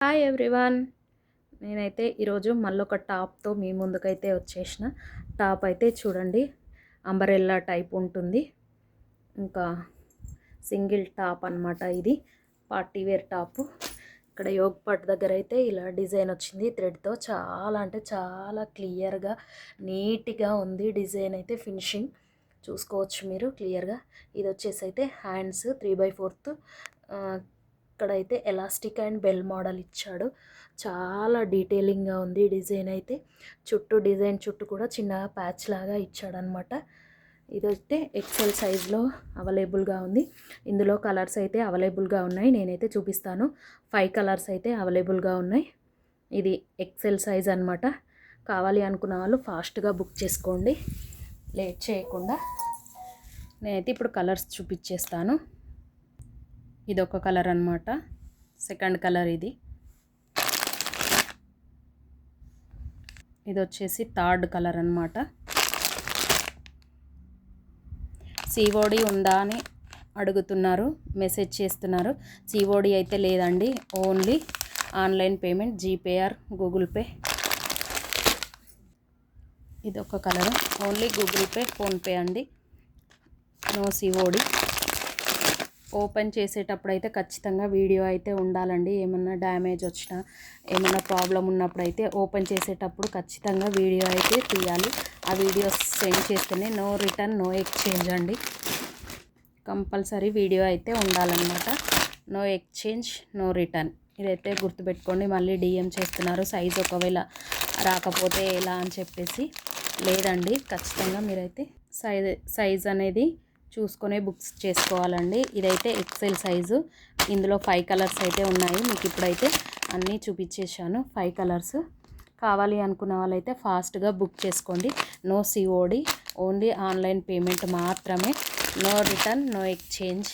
Hi everyone. నేనైతే ఈరోజు మళ్ళొక టాప్తో మీ ముందుకైతే వచ్చేసిన. టాప్ అయితే చూడండి, అంబరెల్లా టైప్ ఉంటుంది. ఇంకా సింగిల్ టాప్ అనమాట. ఇది పార్టీ వేర్ టాపు. ఇక్కడ యోగ్ పాట్ దగ్గర అయితే ఇలా డిజైన్ వచ్చింది థ్రెడ్తో. చాలా అంటే చాలా క్లియర్గా నీట్గా ఉంది. డిజైన్ అయితే ఫినిషింగ్ చూసుకోవచ్చు మీరు క్లియర్గా. ఇది వచ్చేసి అయితే హ్యాండ్స్ 3/4. ఇక్కడైతే ఎలాస్టిక్ అండ్ బెల్ మోడల్ ఇచ్చాడు. చాలా డీటెయిలింగ్గా ఉంది డిజైన్ అయితే. డిజైన్ చుట్టూ కూడా చిన్న ప్యాచ్ లాగా ఇచ్చాడనమాట. ఇదైతే ఎక్సెల్ సైజ్లో అవైలబుల్గా ఉంది. ఇందులో కలర్స్ అయితే అవైలబుల్గా ఉన్నాయి. నేనైతే చూపిస్తాను. 5 కలర్స్ అయితే అవైలబుల్గా ఉన్నాయి. ఇది ఎక్సెల్ సైజ్ అనమాట. కావాలి అనుకున్న వాళ్ళు ఫాస్ట్గా బుక్ చేసుకోండి, లేట్ చేయకుండా. నేనైతే ఇప్పుడు కలర్స్ చూపించేస్తాను. ఇది ఒక కలర్ అనమాట. సెకండ్ కలర్ ఇది వచ్చేసి థర్డ్ కలర్ అనమాట. సిఓడి ఉందా అని అడుగుతున్నారు, మెసేజ్ చేస్తున్నారు. సిఓడి అయితే లేదండి, only online payment, GPay are Google pay. ఇది ఒక colour, only Google pay, PhonePe అండి, నో సిఓడి. ఓపెన్ చేసేటప్పుడు అయితే ఖచ్చితంగా వీడియో అయితే ఉండాలండి. ఏమన్నా డ్యామేజ్ వచ్చినా, ఏమన్నా ప్రాబ్లం ఉన్నప్పుడు అయితే ఓపెన్ చేసేటప్పుడు ఖచ్చితంగా వీడియో అయితే తీయాలి. ఆ వీడియో సెండ్ చేస్తేనే నో రిటర్న్ నో ఎక్స్చేంజ్ అండి. కంపల్సరీ వీడియో అయితే ఉండాలన్నమాట. No exchange no return. ఇదైతే గుర్తుపెట్టుకోండి. మళ్ళీ డిఎం చేస్తున్నారు సైజ్ ఒకవేళ రాకపోతే ఎలా అని చెప్పేసి. లేదండి, ఖచ్చితంగా మీరైతే సైజ్ అనేది చూసుకునే బుక్స్ చేసుకోవాలండి. ఇదైతే ఎక్సెల్ సైజు. ఇందులో 5 కలర్స్ అయితే ఉన్నాయి. మీకు ఇప్పుడైతే అన్నీ చూపించేశాను. 5 కలర్స్. కావాలి అనుకున్న వాళ్ళైతే ఫాస్ట్గా బుక్ చేసుకోండి. No COD, only online payment మాత్రమే. No return no exchange.